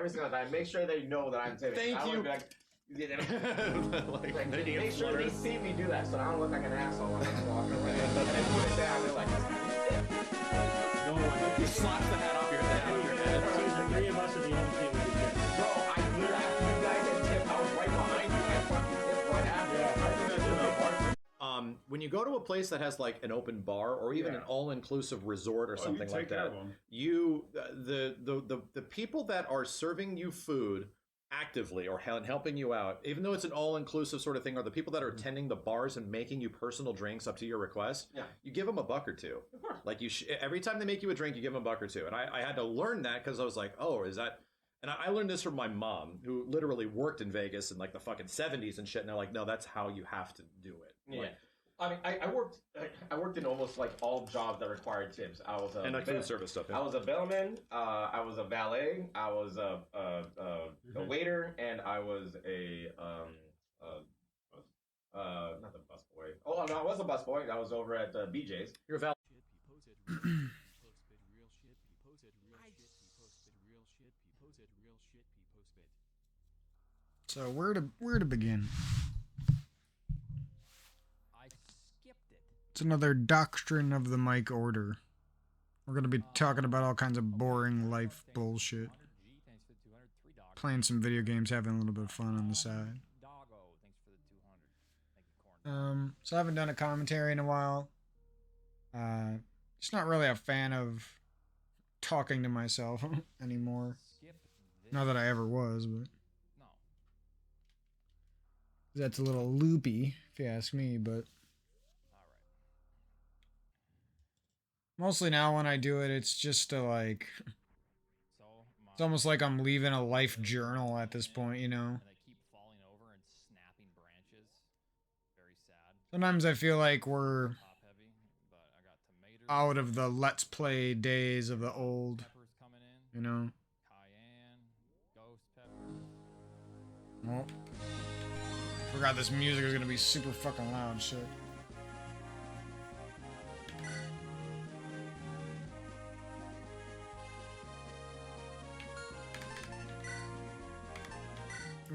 every single time. Make sure they know that I'm tipping. Thank you. Like, make sure they see me do that so I don't look like an asshole when I'm walking away. And then put it down, they're like, no one. You slaps the hat off your head. The three of us are the only team who did that. bro, I did after you guys had tipped. I was right behind you. I fucking tipped right after. When you go to a place that has like an open bar or even an all-inclusive resort or something like that, the people that are serving you food actively or helping you out, even though it's an all-inclusive sort of thing, are the people that are attending the bars and making you personal drinks up to your request. Yeah. You give them $1 or $2. Like every time they make you a drink, you give them $1 or $2. And I had to learn that because I was like, oh, is that? And I learned this from my mom, who literally worked in Vegas in like the fucking 70s and shit. And they're like, no, that's how you have to do it. Yeah. Like, I mean, I worked in almost like all jobs that required tips. I was and like food service stuff. Yeah. I was a bellman. I was a valet. I was a waiter, and I was not the busboy. Oh no, I was a busboy. I was over at BJ's. You're a valet. So where to begin? It's another doctrine of the mic order. We're gonna be talking about all kinds of boring life bullshit. Playing some video games, having a little bit of fun on the side. So I haven't done a commentary in a while. Just not really a fan of talking to myself anymore. Not that I ever was, but that's a little loopy, if you ask me, but mostly now when I do it, it's just to like, it's almost like I'm leaving a life journal at this point, you know? Sometimes I feel like we're out of the Let's Play days of the old, you know? Oh. Forgot this music is gonna be super fucking loud, shit.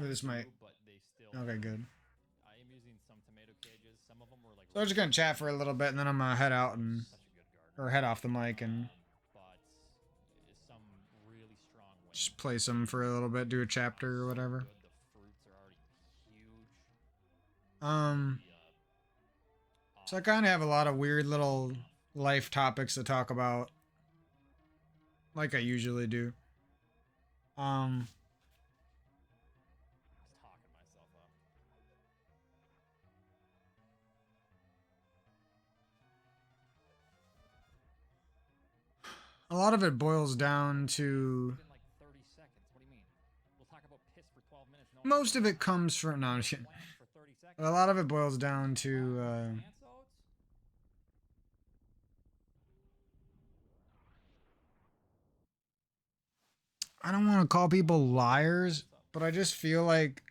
This might. Okay, good. So I'm just gonna chat for a little bit, and then I'm gonna head out and head off the mic and just play some for a little bit, do a chapter or whatever. So I kind of have a lot of weird little life topics to talk about, like I usually do. A lot of it boils down to. Most of it comes from. No, a lot of it boils down to. I don't want to call people liars, but I just feel like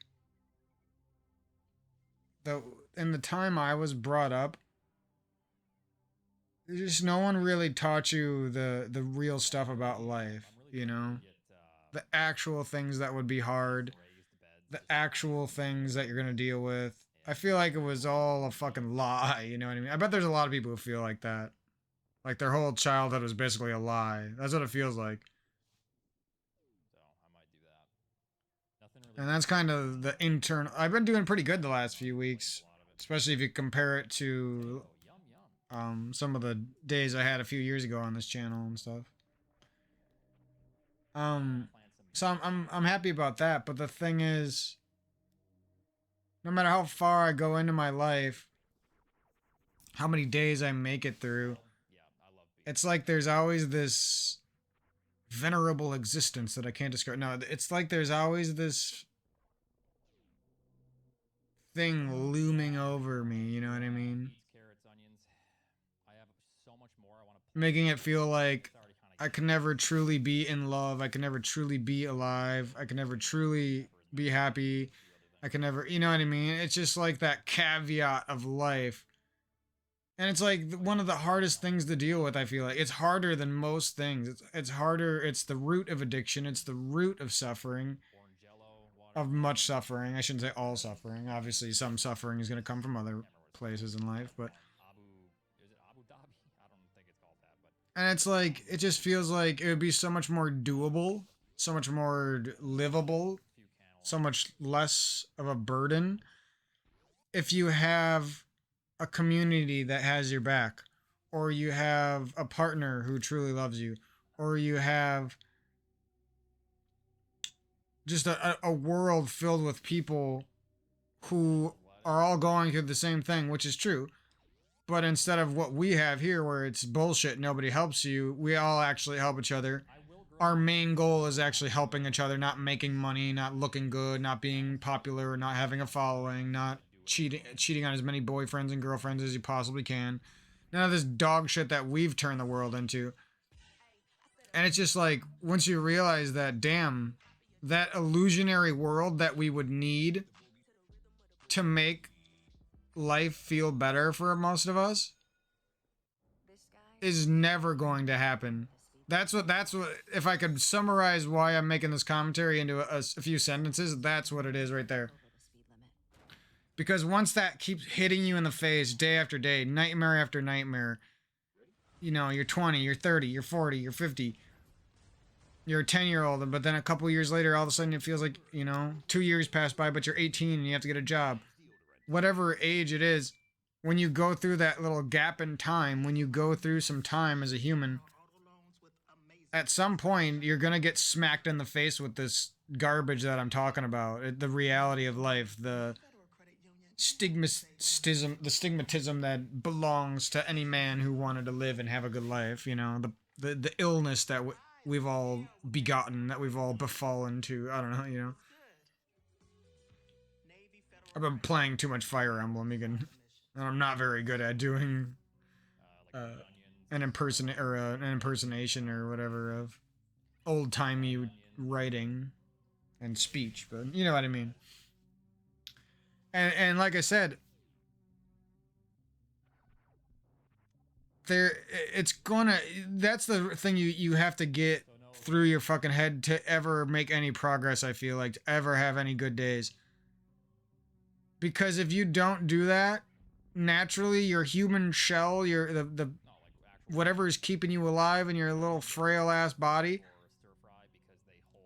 in the time I was brought up, just no one really taught you the real stuff about life, you know? The actual things that would be hard, the actual things that you're gonna deal with. I feel like it was all a fucking lie, you know what I mean? I bet there's a lot of people who feel like that. Like their whole childhood was basically a lie. That's what it feels like. And that's kind of the internal. I've been doing pretty good the last few weeks, especially if you compare it to some of the days I had a few years ago on this channel and stuff. So I'm happy about that, but the thing is, no matter how far I go into my life, how many days I make it through, it's like there's always this venerable existence that I can't describe. No, it's like there's always this thing looming over me, you know what I mean? Making it feel like I can never truly be in love, I can never truly be alive, I can never truly be happy, I can never, you know what I mean? It's just like that caveat of life And it's like one of the hardest things to deal with. I feel like it's harder than most things. It's harder. It's the root of addiction. It's the root of suffering, of much suffering. I shouldn't say all suffering. Obviously, some suffering is going to come from other places in life, but and it's like it just feels like it would be so much more doable, so much more livable, so much less of a burden if you have a community that has your back, or you have a partner who truly loves you, or you have just a world filled with people who are all going through the same thing, which is true. But instead of what we have here, where it's bullshit, nobody helps you, we all actually help each other. Our main goal is actually helping each other, not making money, not looking good, not being popular, not having a following, not cheating on as many boyfriends and girlfriends as you possibly can. None of this dog shit that we've turned the world into. And it's just like once you realize that, damn, that illusionary world that we would need to make life feel better for most of us is never going to happen. That's what if I could summarize why I'm making this commentary into a few sentences, that's what it is right there. Because once that keeps hitting you in the face day after day, nightmare after nightmare, you know, you're 20, you're 30, you're 40, you're 50, you're a 10-year-old, but then a couple years later, all of a sudden it feels like, you know, 2 years pass by, but you're 18 and you have to get a job. Whatever age it is, when you go through that little gap in time, when you go through some time as a human, at some point you're going to get smacked in the face with this garbage that I'm talking about. The reality of life, the stigmatism that belongs to any man who wanted to live and have a good life, you know, the illness that we've all begotten, that we've all befallen to. I don't know, you know. I've been playing too much Fire Emblem. I'm not very good at doing an impersonation or whatever of old timey writing and speech, but you know what I mean. And like I said, it's gonna, that's the thing you have to get through your fucking head to ever make any progress. I feel like to ever have any good days, because if you don't do that, naturally your human shell, your the whatever is keeping you alive in your little frail ass body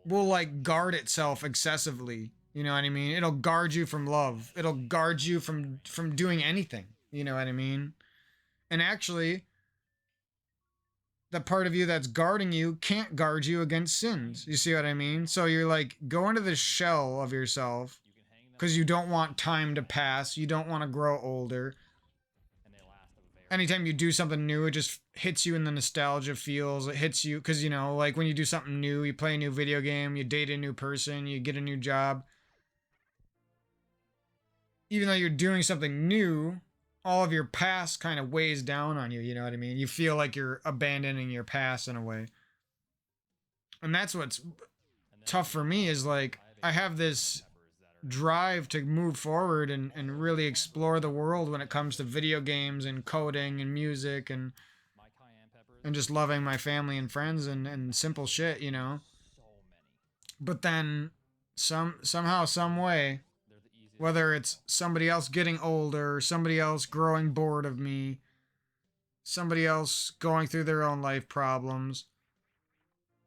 will like guard itself excessively. You know what I mean? It'll guard you from love. It'll guard you from doing anything. You know what I mean? And actually, the part of you that's guarding you can't guard you against sins. You see what I mean? So you're like, go into the shell of yourself because you don't want time to pass. You don't want to grow older. Anytime you do something new, it just hits you in the nostalgia feels. It hits you because, you know, like when you do something new, you play a new video game, you date a new person, you get a new job. Even though you're doing something new, all of your past kind of weighs down on you. You know what I mean? You feel like you're abandoning your past in a way. And that's what's tough for me is like, I have this drive to move forward and really explore the world when it comes to video games and coding and music and just loving my family and friends and simple shit, you know. But then somehow, some way, whether it's somebody else getting older, somebody else growing bored of me, somebody else going through their own life problems,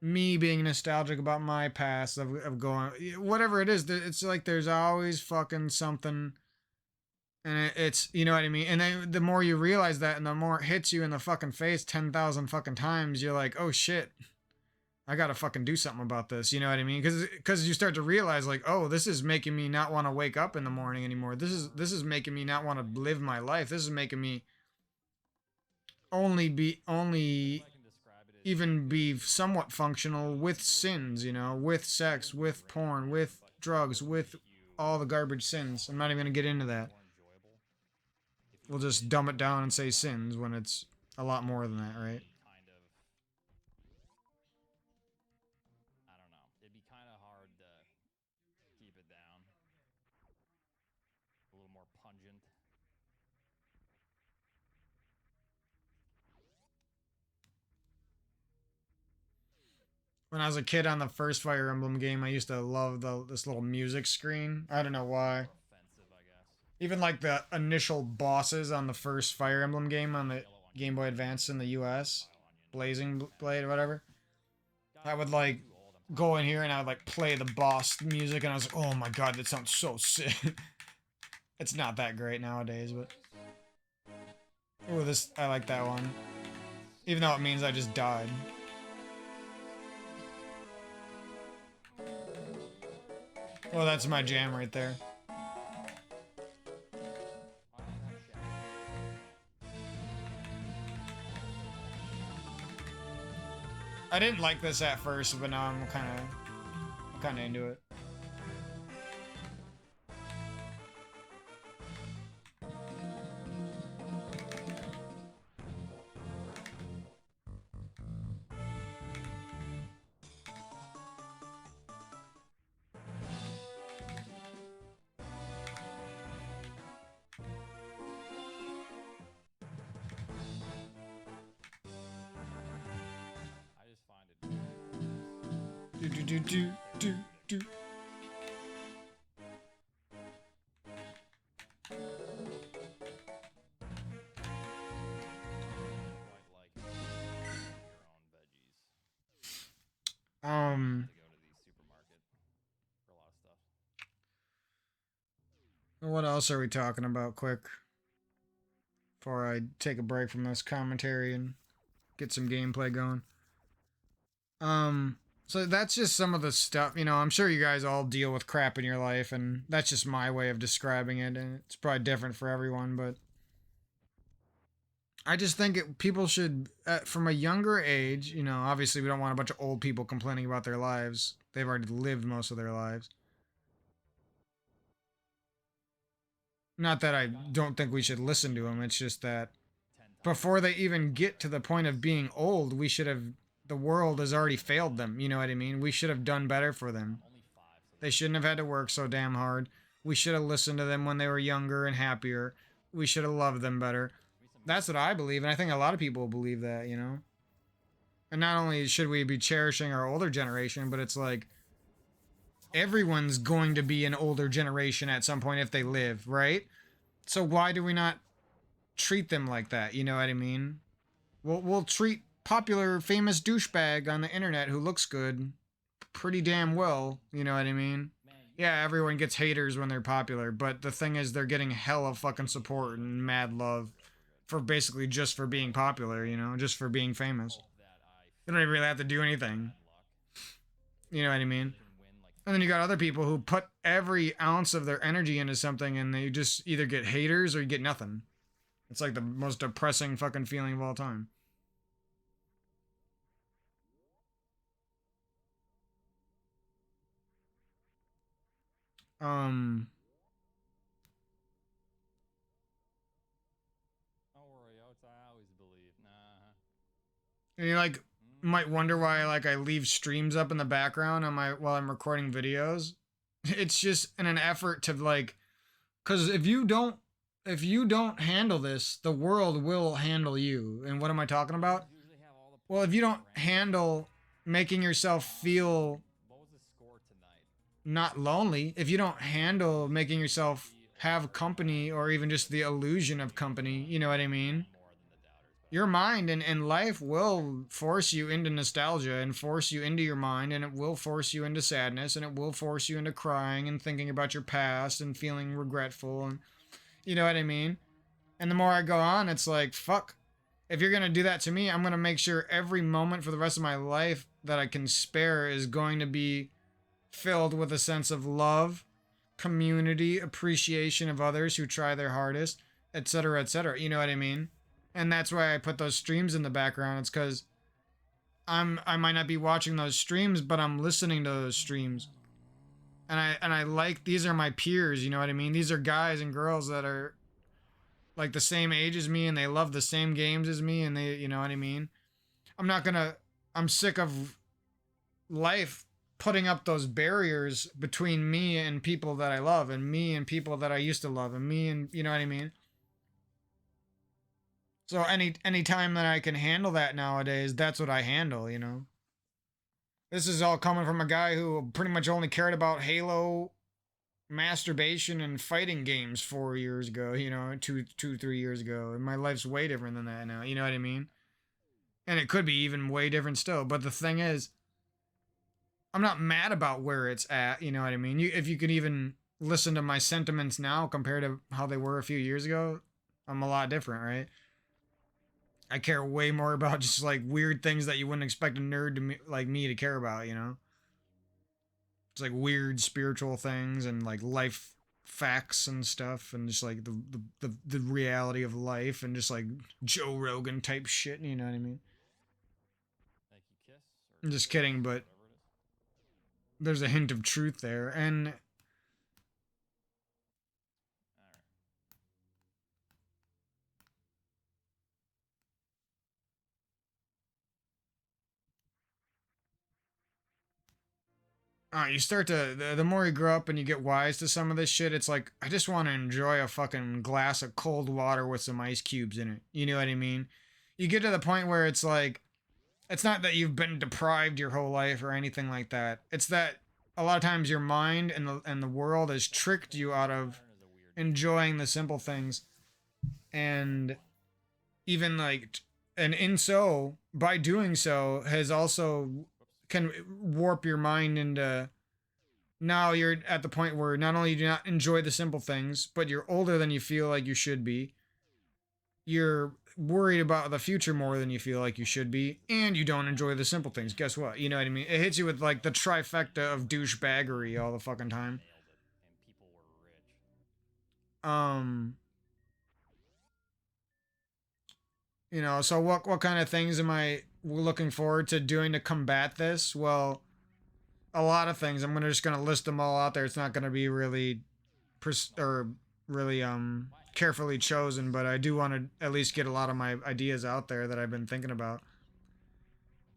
me being nostalgic about my past of going, whatever it is, it's like there's always fucking something. And it's, you know what I mean? And then the more you realize that and the more it hits you in the fucking face 10,000 fucking times, you're like, oh shit, I gotta fucking do something about this. You know what I mean? Because you start to realize like, oh, this is making me not want to wake up in the morning anymore. This is making me not want to live my life. This is making me only even be somewhat functional with sins, you know, with sex, with porn, with drugs, with all the garbage sins. I'm not even gonna get into that. We'll just dumb it down and say sins when it's a lot more than that, right? when I was a kid on the first Fire Emblem game, I used to love this little music screen. I don't know why. Even like the initial bosses on the first Fire Emblem game on the Game Boy Advance in the US, Blazing Blade or whatever. I would like go in here and I would like play the boss music and I was like, oh my god, that sounds so sick. It's not that great nowadays, but oh, this I like that one. Even though it means I just died. Well, that's my jam right there. I didn't like this at first, but now I'm kind of into it. Do. What else are we talking about quick? Before I take a break from this commentary and get some gameplay going. So that's just some of the stuff, you know, I'm sure you guys all deal with crap in your life, and that's just my way of describing it, and it's probably different for everyone, but I just think people should, from a younger age, you know, obviously we don't want a bunch of old people complaining about their lives. They've already lived most of their lives. Not that I don't think we should listen to them, it's just that before they even get to the point of being old, the world has already failed them, you know what I mean? We should have done better for them. They shouldn't have had to work so damn hard. We should have listened to them when they were younger and happier. We should have loved them better. That's what I believe, and I think a lot of people believe that, you know? And not only should we be cherishing our older generation, but it's like, everyone's going to be an older generation at some point if they live, right? So why do we not treat them like that, you know what I mean? We'll treat popular famous douchebag on the internet who looks good pretty damn well, you know what I mean? Yeah, everyone gets haters when they're popular, but the thing is they're getting hella fucking support and mad love for basically just for being popular, you know, just for being famous. They don't even really have to do anything. You know what I mean? And then you got other people who put every ounce of their energy into something and they just either get haters or you get nothing. It's like the most depressing fucking feeling of all time. Don't worry, I always believe. Nah. And you like might wonder why like I leave streams up in the background on while I'm recording videos. It's just in an effort to like, because if you don't handle this, the world will handle you. And what am I talking about? Well, if you don't handle making yourself feel not lonely, if you don't handle making yourself have company or even just the illusion of company, you know what I mean? Your mind and life will force you into nostalgia and force you into your mind, and it will force you into sadness, and it will force you into crying and thinking about your past and feeling regretful, and you know what I mean? And the more I go on, it's like, fuck. If you're going to do that to me, I'm going to make sure every moment for the rest of my life that I can spare is going to be filled with a sense of love, community, appreciation of others who try their hardest, etc., etc. You know what I mean? And that's why I put those streams in the background. It's because I might not be watching those streams, but I'm listening to those streams. And I like, these are my peers, you know what I mean? These are guys and girls that are like the same age as me and they love the same games as me and they, you know what I mean? I'm sick of life putting up those barriers between me and people that I love and me and people that I used to love and me and, you know what I mean? So any time that I can handle that nowadays, that's what I handle, you know? This is all coming from a guy who pretty much only cared about Halo, masturbation, and fighting games 4 years ago. You know, 3 years ago. And my life's way different than that now. You know what I mean? And it could be even way different still. But the thing is, I'm not mad about where it's at. You know what I mean? If you could even listen to my sentiments now compared to how they were a few years ago, I'm a lot different, right? I care way more about just like weird things that you wouldn't expect a nerd to like me to care about. You know, it's like weird spiritual things and like life facts and stuff, and just like the reality of life, and just like Joe Rogan type shit. You know what I mean? I'm just kidding, but there's a hint of truth there, and you start to the more you grow up and you get wise to some of this shit, it's like I just want to enjoy a fucking glass of cold water with some ice cubes in it. You know what I mean? You get to the point where it's like it's not that you've been deprived your whole life or anything like that. It's that a lot of times your mind and the world has tricked you out of enjoying the simple things, and even like and in so by doing so has also can warp your mind into now you're at the point where not only do you not enjoy the simple things, but you're older than you feel like you should be. You're worried about the future more than you feel like you should be, and you don't enjoy the simple things. Guess what? You know what I mean? It hits you with like the trifecta of douchebaggery all the fucking time. Um, so what kind of things am I looking forward to doing to combat this? Well, a lot of things. Just gonna list them all out there. It's not gonna be really or really carefully chosen, but I do want to at least get a lot of my ideas out there that I've been thinking about.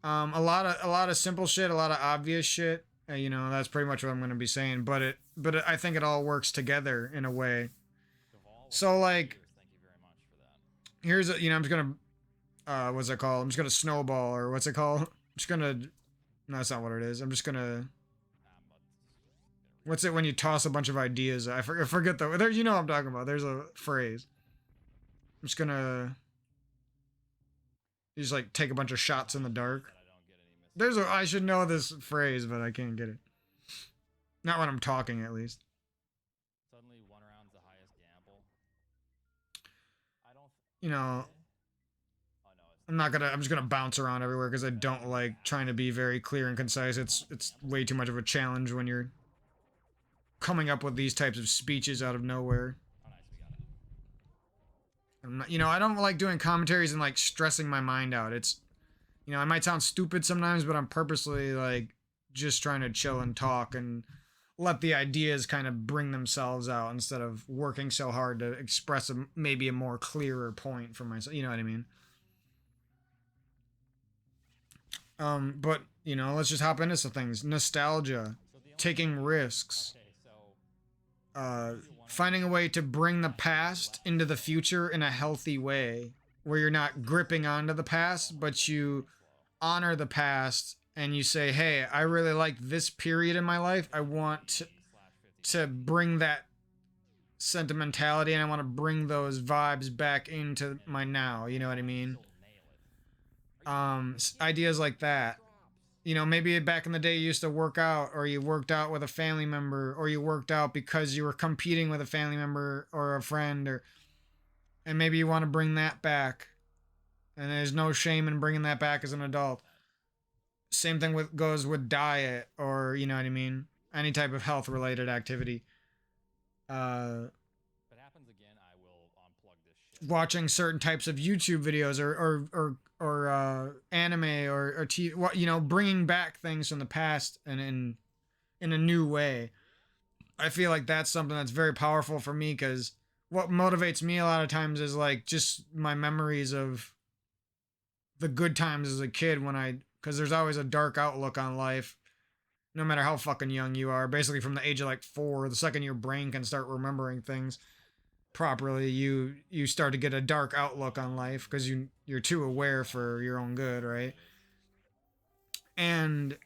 A lot of simple shit, a lot of obvious shit. That's pretty much what I'm gonna be saying. I think it all works together in a way. So like, here's I'm just gonna what's it called? I'm just gonna snowball, or what's it called? I'm just gonna. No, that's not what it is. I'm just gonna. What's it when you toss a bunch of ideas? I forget the. There, you know what I'm talking about. There's a phrase. I'm just gonna. You just like take a bunch of shots in the dark. I should know this phrase, but I can't get it. Not when I'm talking, at least. You know, I'm just gonna bounce around everywhere because I don't like trying to be very clear and concise. It's way too much of a challenge when you're coming up with these types of speeches out of nowhere. I don't like doing commentaries and like stressing my mind out. I might sound stupid sometimes, but I'm purposely like just trying to chill and talk and let the ideas kind of bring themselves out instead of working so hard to express maybe a more clearer point for myself. You know what I mean? But let's just hop into some things. Nostalgia, taking risks, uh, finding a way to bring the past into the future in a healthy way, where you're not gripping onto the past, but you honor the past and you say, "Hey, I really like this period in my life. I want to bring that sentimentality, and I want to bring those vibes back into my now." You know what I mean? Ideas like that. Maybe back in the day you used to work out, or you worked out with a family member, or you worked out because you were competing with a family member or a friend, and maybe you want to bring that back. And there's no shame in bringing that back as an adult. Same thing goes with diet, or you know what I mean, any type of health related activity. Uh, Watching certain types of YouTube videos, or anime, or TV, bringing back things from the past and in a new way. I feel like that's something that's very powerful for me, because what motivates me a lot of times is like just my memories of the good times as a kid, because there's always a dark outlook on life, no matter how fucking young you are. Basically, from the age of like 4, the second your brain can start remembering things properly, you start to get a dark outlook on life because you're too aware for your own good, right? And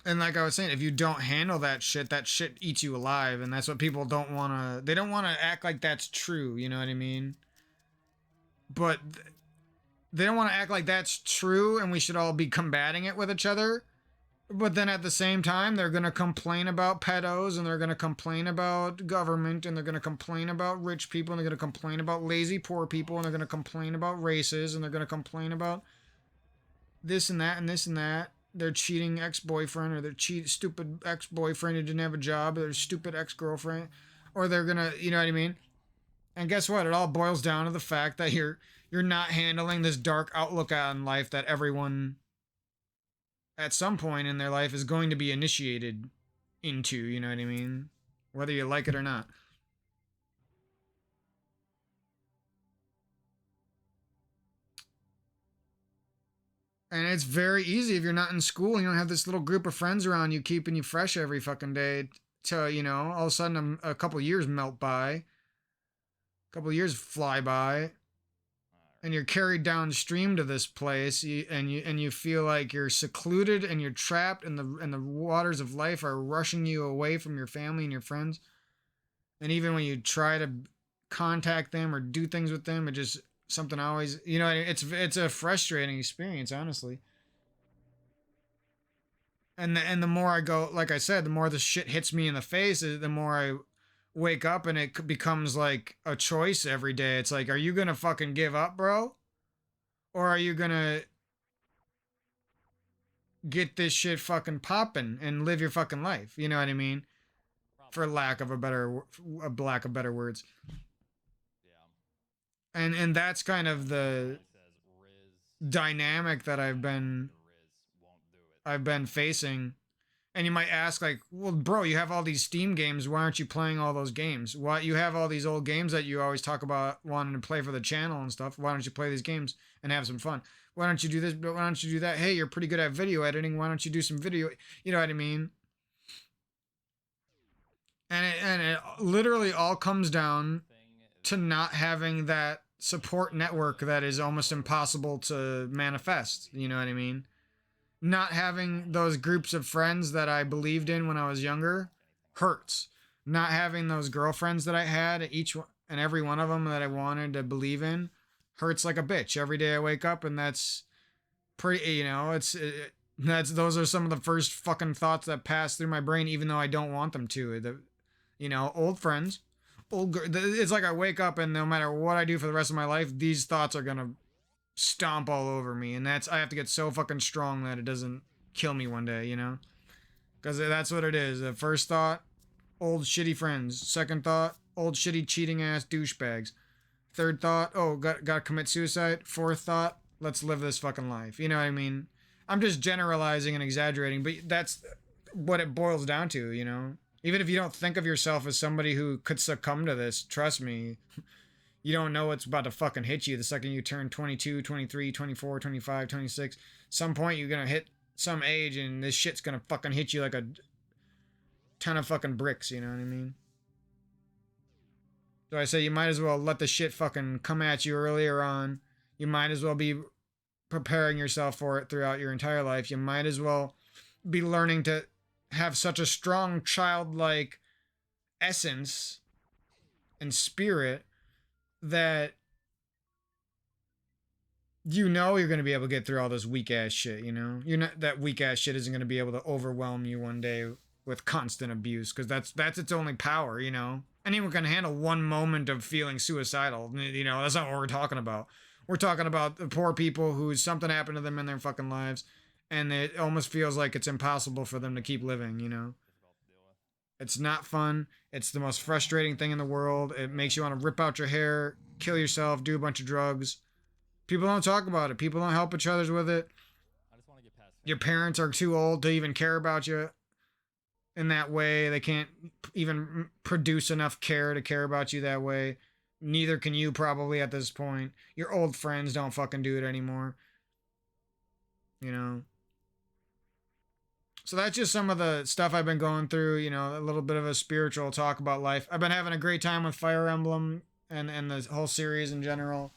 And like I was saying, if you don't handle that shit eats you alive, and that's what people don't want to. They don't want to act like that's true. You know what I mean? But they don't want to act like that's true, and we should all be combating it with each other. But then at the same time, they're gonna complain about pedos, and they're gonna complain about government, and they're gonna complain about rich people, and they're gonna complain about lazy poor people, and they're gonna complain about races, and they're gonna complain about this and that and this and that. Their cheating ex-boyfriend, or their stupid ex-boyfriend who didn't have a job, or their stupid ex-girlfriend, or they're gonna, you know what I mean? And guess what? It all boils down to the fact that you're not handling this dark outlook on life that everyone at some point in their life is going to be initiated into, you know what I mean? Whether you like it or not. And it's very easy if you're not in school and you don't have this little group of friends around you keeping you fresh every fucking day to, you know, all of a sudden a couple years melt by, a couple years fly by, and you're carried downstream to this place, and you feel like you're secluded and you're trapped, and the waters of life are rushing you away from your family and your friends. And even when you try to contact them or do things with them, it just something always, you know, it's a frustrating experience, honestly. And the more I go, like I said, the more the shit hits me in the face, the more I wake up, and it becomes like a choice every day. It's like, are you gonna fucking give up, bro? Or are you gonna get this shit fucking popping and live your fucking life? You know what I mean? For lack of better words. And that's kind of the dynamic that I've been facing. And you might ask, like, well, bro, you have all these Steam games. Why aren't you playing all those games? Why you have all these old games that you always talk about wanting to play for the channel and stuff? Why don't you play these games and have some fun? Why don't you do this? Why don't you do that? Hey, you're pretty good at video editing. Why don't you do some video? You know what I mean? And it literally all comes down to not having that support network that is almost impossible to manifest. You know what I mean? Not having those groups of friends that I believed in when I was younger hurts. Not having those girlfriends that I had, each and every one of them that I wanted to believe in, hurts like a bitch. Every day I wake up, and that's pretty, you know, those are some of the first fucking thoughts that pass through my brain, even though I don't want them to. You know, old friends, it's like I wake up, and no matter what I do for the rest of my life, these thoughts are gonna stomp all over me, and I have to get so fucking strong that it doesn't kill me one day, you know? Because that's what it is. The first thought, old shitty friends. Second thought, old shitty cheating ass douchebags. Third thought, oh, gotta commit suicide. Fourth thought, let's live this fucking life. You know what I mean? I'm just generalizing and exaggerating, but that's what it boils down to, you know? Even if you don't think of yourself as somebody who could succumb to this, trust me, you don't know what's about to fucking hit you the second you turn 22, 23, 24, 25, 26. Some point you're gonna hit some age, and this shit's gonna fucking hit you like a ton of fucking bricks, you know what I mean? So I say you might as well let the shit fucking come at you earlier on. You might as well be preparing yourself for it throughout your entire life. You might as well be learning to have such a strong childlike essence and spirit that you know you're going to be able to get through all this weak ass shit, you know? You're not, that weak ass shit isn't going to be able to overwhelm you one day with constant abuse, because that's its only power, you know? Anyone can handle one moment of feeling suicidal, you know? That's not what we're talking about. We're talking about the poor people who something happened to them in their fucking lives, and it almost feels like it's impossible for them to keep living, you know? It's not fun. It's the most frustrating thing in the world. It makes you want to rip out your hair, kill yourself, do a bunch of drugs. People don't talk about it. People don't help each other with it. Your parents are too old to even care about you in that way. They can't even produce enough care to care about you that way. Neither can you probably at this point. Your old friends don't fucking do it anymore. You know? So that's just some of the stuff I've been going through, you know, a little bit of a spiritual talk about life. I've been having a great time with Fire Emblem and the whole series in general.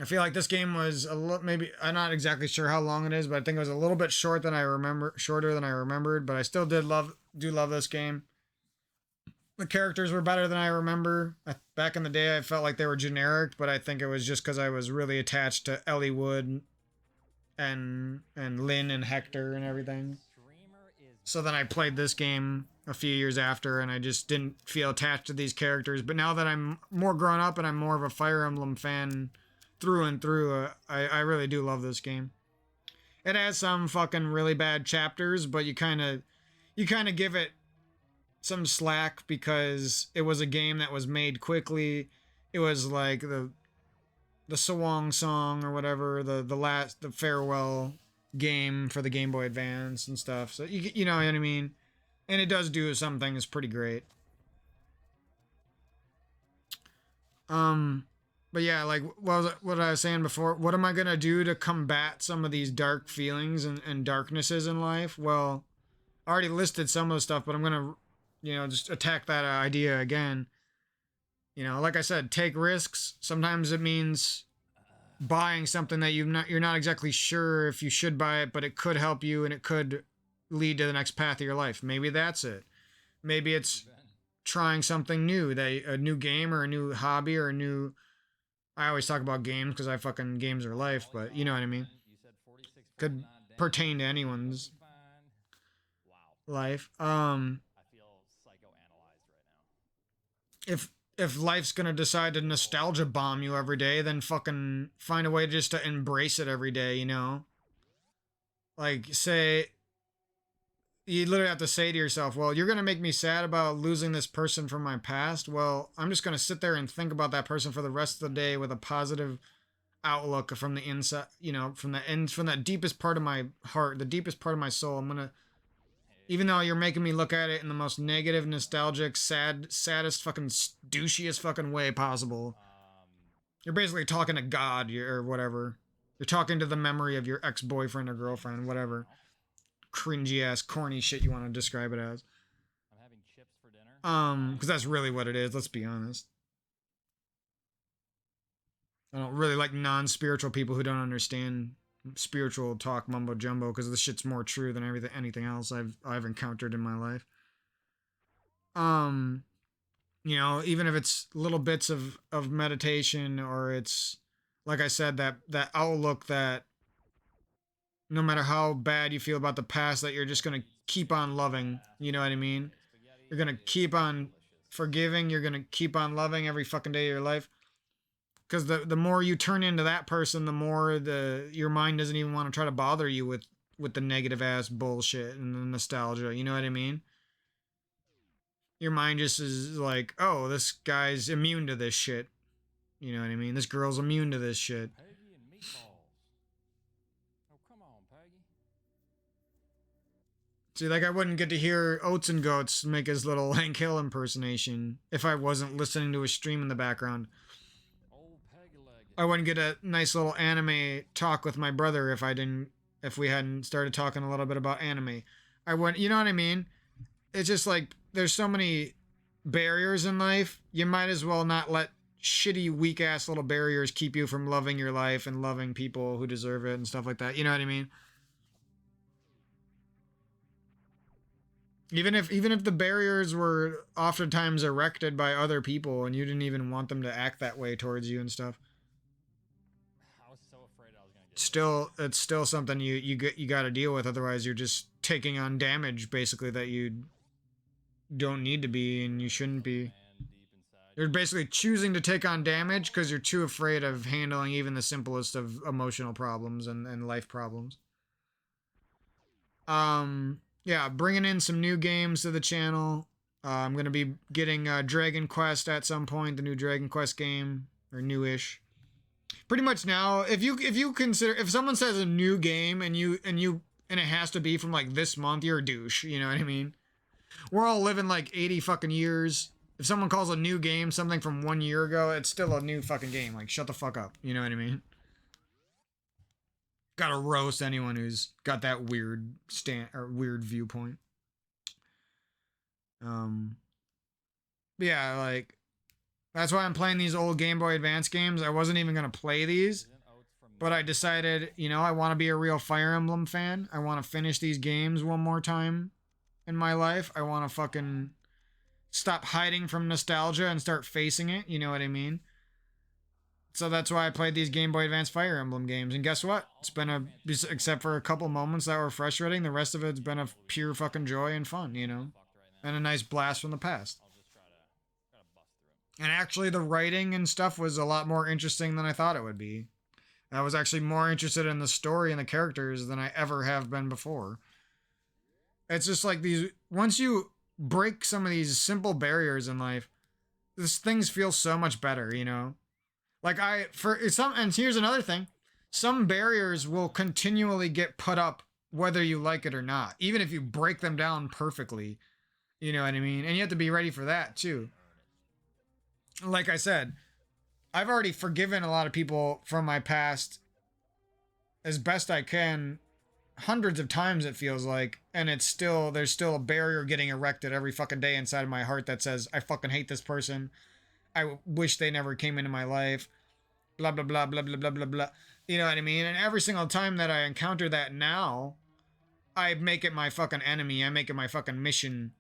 I feel like this game was a little, maybe I'm not exactly sure how long it is, but I think it was a little bit shorter than I remembered. But I still do love this game. The characters were better than I remember. Back in the day, I felt like they were generic, but I think it was just because I was really attached to Ellie Wood and Lynn and Hector and everything. So then I played this game a few years after, and I just didn't feel attached to these characters. But now that I'm more grown up and I'm more of a Fire Emblem fan through and through, I really do love this game. It has some fucking really bad chapters, but you kind of give it some slack because it was a game that was made quickly. It was like the Sawang song or whatever, the farewell game for the Game Boy Advance and stuff. So you know what I mean? And it does do some things pretty great. But yeah, like what I was saying before, what am I gonna do to combat some of these dark feelings and darknesses in life? Well, I already listed some of the stuff, but I'm gonna, just attack that idea again. Like I said, take risks. Sometimes it means buying something that you're not exactly sure if you should buy it, but it could help you and it could lead to the next path of your life. Maybe that's it. Maybe it's trying something new, a new game or a new hobby or a new. I always talk about games because games are life, but you know what I mean. Could pertain to anyone's life. If life's gonna decide to nostalgia bomb you every day, then fucking find a way just to embrace it every day, Like, say, you literally have to say to yourself, well, you're gonna make me sad about losing this person from my past. Well, I'm just gonna sit there and think about that person for the rest of the day with a positive outlook from the inside, from that deepest part of my heart, the deepest part of my soul. I'm gonna, even though you're making me look at it in the most negative, nostalgic, saddest, fucking douchiest fucking way possible. You're basically talking to God or whatever. You're talking to the memory of your ex-boyfriend or girlfriend, whatever. Cringy ass, corny shit you want to describe it as. Because that's really what it is, let's be honest. I don't really like non-spiritual people who don't understand spiritual talk mumbo jumbo because this shit's more true than anything else I've encountered in my life. Even if it's little bits of meditation, or it's like I said, that outlook that no matter how bad you feel about the past, that you're just gonna keep on loving, you know what I mean? You're gonna keep on forgiving, you're gonna keep on loving every fucking day of your life. Because the more you turn into that person, the more your mind doesn't even want to try to bother you with the negative ass bullshit and the nostalgia. You know what I mean? Your mind just is like, oh, this guy's immune to this shit. You know what I mean? This girl's immune to this shit. See, like I wouldn't get to hear Oats and Goats make his little Hank Hill impersonation if I wasn't listening to his stream in the background. I wouldn't get a nice little anime talk with my brother if we hadn't started talking a little bit about anime. I wouldn't, you know what I mean? It's just like, there's so many barriers in life. You might as well not let shitty, weak ass little barriers keep you from loving your life and loving people who deserve it and stuff like that. You know what I mean? Even if the barriers were oftentimes erected by other people and you didn't even want them to act that way towards you and stuff. It's still something you got to deal with. Otherwise, you're just taking on damage basically that you don't need to be and you shouldn't be. You're basically choosing to take on damage because you're too afraid of handling even the simplest of emotional problems and life problems. Yeah, bringing in some new games to the channel. I'm gonna be getting Dragon Quest at some point, the new Dragon Quest game, or newish. Pretty much now, if you consider, if someone says a new game and it has to be from like this month, you're a douche. You know what I mean? We're all living like 80 fucking years. If someone calls a new game something from 1 year ago, it's still a new fucking game. Like, shut the fuck up. You know what I mean? Gotta roast anyone who's got that weird weird viewpoint. Yeah, like, that's why I'm playing these old Game Boy Advance games. I wasn't even gonna play these. But I decided, I want to be a real Fire Emblem fan. I want to finish these games one more time in my life. I want to fucking stop hiding from nostalgia and start facing it. You know what I mean? So that's why I played these Game Boy Advance Fire Emblem games. And guess what? It's been except for a couple moments that were frustrating, the rest of it's been a pure fucking joy and fun, And a nice blast from the past. And actually, the writing and stuff was a lot more interesting than I thought it would be. I was actually more interested in the story and the characters than I ever have been before. It's just like once you break some of these simple barriers in life, things feel so much better, Like and here's another thing. Some barriers will continually get put up whether you like it or not, even if you break them down perfectly. You know what I mean? And you have to be ready for that too. Like I said, I've already forgiven a lot of people from my past as best I can hundreds of times, it feels like, and there's still a barrier getting erected every fucking day inside of my heart that says I fucking hate this person. I wish they never came into my life. Blah blah blah blah blah blah blah blah. You know what I mean? And every single time that I encounter that now, I make it my fucking enemy. I make it my fucking mission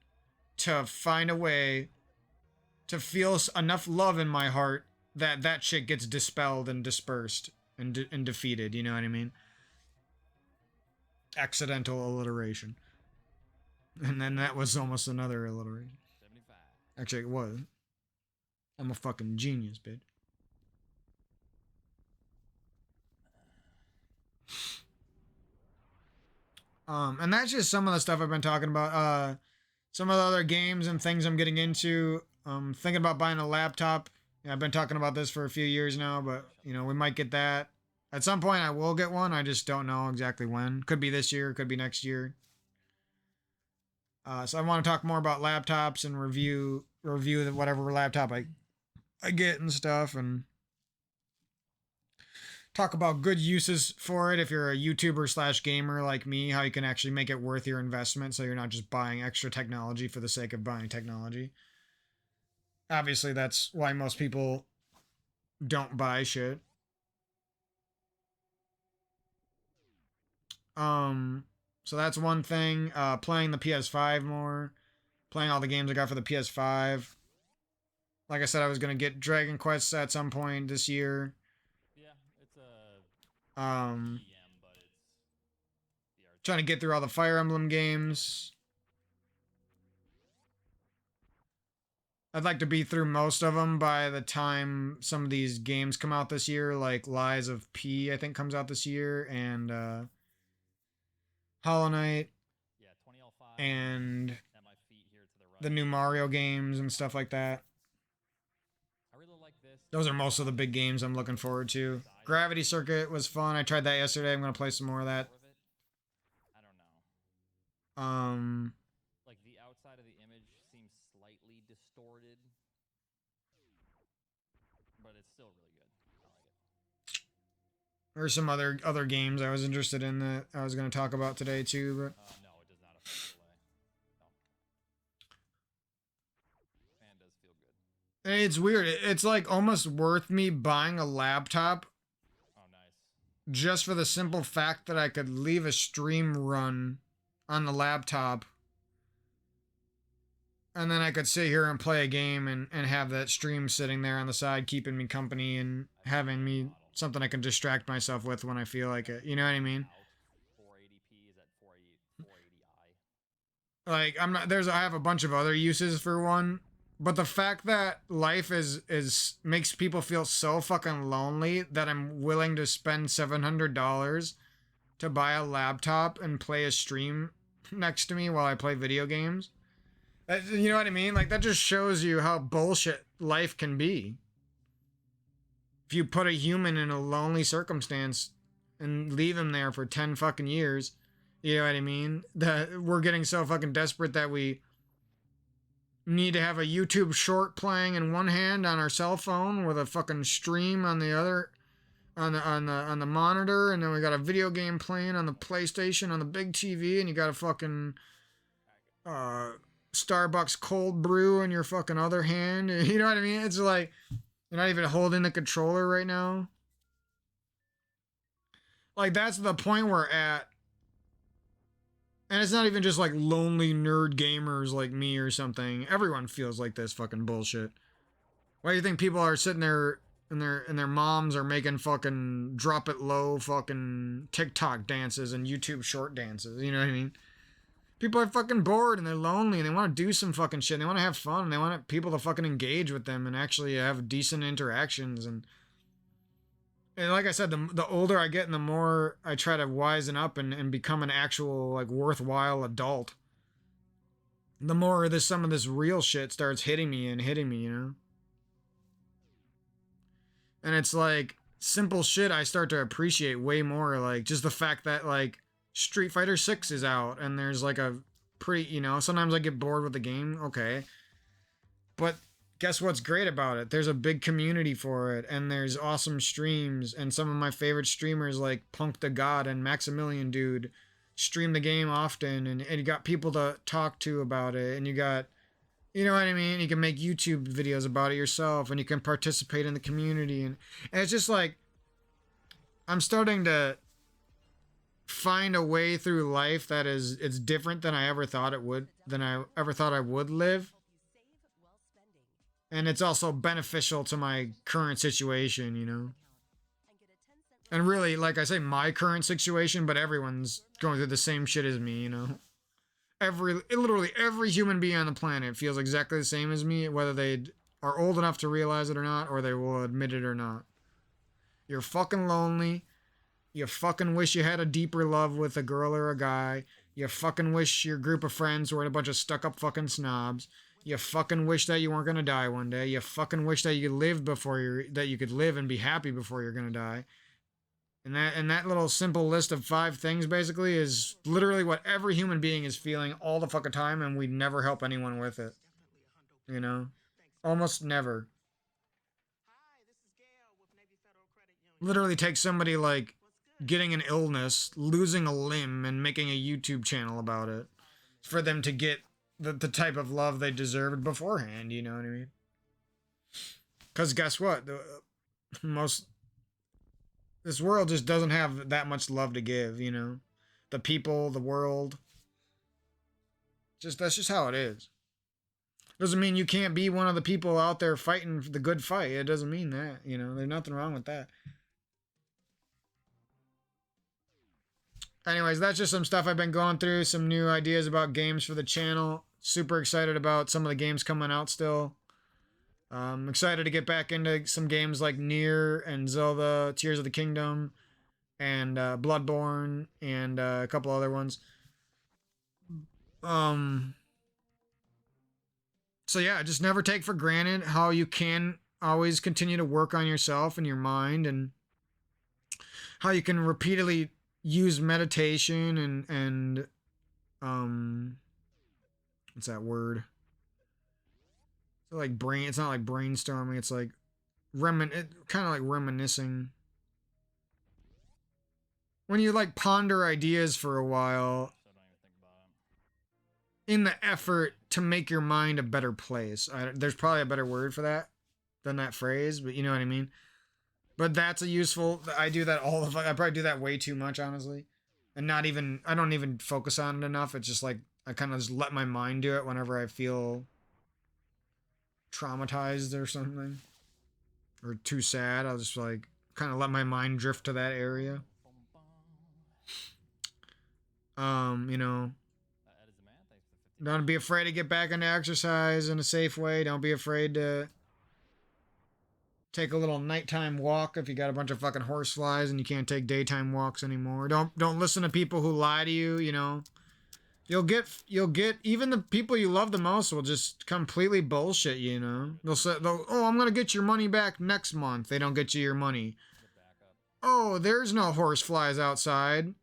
to find a way to feel enough love in my heart that shit gets dispelled and dispersed and defeated. You know what I mean? Accidental alliteration. And then that was almost another alliteration. Actually, it was. I'm a fucking genius, bitch. And that's just some of the stuff I've been talking about. Some of the other games and things I'm getting into. Thinking about buying a laptop. Yeah, I've been talking about this for a few years now, but we might get that. At some point I will get one. I just don't know exactly when. Could be this year, could be next year. So I want to talk more about laptops and review whatever laptop I get and stuff, and talk about good uses for it if you're a YouTuber / gamer like me, how you can actually make it worth your investment so you're not just buying extra technology for the sake of buying technology. Obviously, that's why most people don't buy shit. So that's one thing. Playing the PS5 more. Playing all the games I got for the PS5. Like I said, I was going to get Dragon Quest at some point this year. Trying to get through all the Fire Emblem games. I'd like to be through most of them by the time some of these games come out this year, like Lies of P, I think comes out this year, and Hollow Knight, and the new Mario games and stuff like that. Those are most of the big games I'm looking forward to. Gravity Circuit was fun. I tried that yesterday. I'm going to play some more of that. Like the outside of the image seems slightly distorted, but it's still really good. I like it. There's some other games I was interested in that I was going to talk about today too, but no, it does not affect delay. No. Man, it does feel good. It's weird. It's like almost worth me buying a laptop. Oh, nice. Just for the simple fact that I could leave a stream run on the laptop, and then I could sit here and play a game and have that stream sitting there on the side keeping me company and having me something I can distract myself with when I feel like it. You know what I mean? 480p is at 480i. Like I have a bunch of other uses for one, but the fact that life is makes people feel so fucking lonely that I'm willing to spend $700 to buy a laptop and play a stream next to me while I play video games. You know what I mean? Like, that just shows you how bullshit life can be. If you put a human in a lonely circumstance and leave him there for 10 fucking years, you know what I mean? That we're getting so fucking desperate that we need to have a YouTube short playing in one hand on our cell phone with a fucking stream on the other, on the monitor, and then we got a video game playing on the PlayStation on the big TV, and you got a fucking Starbucks cold brew in your fucking other hand. You know what I mean? It's like you're not even holding the controller right now. Like, that's the point we're at. And it's not even just like lonely nerd gamers like me or something. Everyone feels like this fucking bullshit. Why do you think people are sitting there and their moms are making fucking drop it low fucking TikTok dances and YouTube short dances? You know what I mean? People are fucking bored and they're lonely and they want to do some fucking shit. And they want to have fun and they want people to fucking engage with them and actually have decent interactions. And like I said, the older I get and the more I try to wisen up and become an actual like worthwhile adult, the more some of this real shit starts hitting me, you know? And it's like simple shit I start to appreciate way more. Like just the fact that like Street Fighter 6 is out and there's like a pretty, you know, sometimes I get bored with the game. Okay. But guess what's great about it? There's a big community for it and there's awesome streams and some of my favorite streamers like Punk the God and Maximilian Dude stream the game often and you got people to talk to about it and you got, you know what I mean? You can make YouTube videos about it yourself and you can participate in the community and it's just like I'm starting to find a way through life that it's different than I ever thought it would, than I ever thought I would live. And it's also beneficial to my current situation, you know? And really, like I say, my current situation, but everyone's going through the same shit as me, you know? Literally every human being on the planet feels exactly the same as me, whether they are old enough to realize it or not, or they will admit it or not. You're fucking lonely. You fucking wish you had a deeper love with a girl or a guy. You fucking wish your group of friends were a bunch of stuck-up fucking snobs. You fucking wish that you weren't gonna die one day. You fucking wish that you lived that you could live and be happy before you're gonna die. And that little simple list of 5 things basically is literally what every human being is feeling all the fucking time, and we'd never help anyone with it. You know? Almost never. Literally takes somebody like getting an illness, losing a limb, and making a YouTube channel about it for them to get the type of love they deserved beforehand, you know what I mean? Because guess what? This world just doesn't have that much love to give, you know? The people, the world. That's just how it is. Doesn't mean you can't be one of the people out there fighting the good fight. It doesn't mean that, you know? There's nothing wrong with that. Anyways, that's just some stuff I've been going through, some new ideas about games for the channel. Super excited about some of the games coming out still. Excited to get back into some games like Nier and Zelda, Tears of the Kingdom, and Bloodborne, and a couple other ones. So yeah, just never take for granted how you can always continue to work on yourself and your mind, and how you can repeatedly use meditation and what's that word? It's not like brainstorming, it's like kind of like reminiscing. When you like ponder ideas for a while in the effort to make your mind a better place. There's probably a better word for that than that phrase, but you know what I mean? But that's I do that I probably do that way too much, honestly. And I don't even focus on it enough. It's just like, I kind of just let my mind do it whenever I feel traumatized or something. Or too sad. I'll just like, kind of let my mind drift to that area. You know. Don't be afraid to get back into exercise in a safe way. Don't be afraid to take a little nighttime walk if you got a bunch of fucking horseflies and you can't take daytime walks anymore. Don't listen to people who lie to you, you know. You'll get even the people you love the most will just completely bullshit you, you know. Oh, I'm gonna get your money back next month. They don't get you your money. Oh, there's no horseflies outside.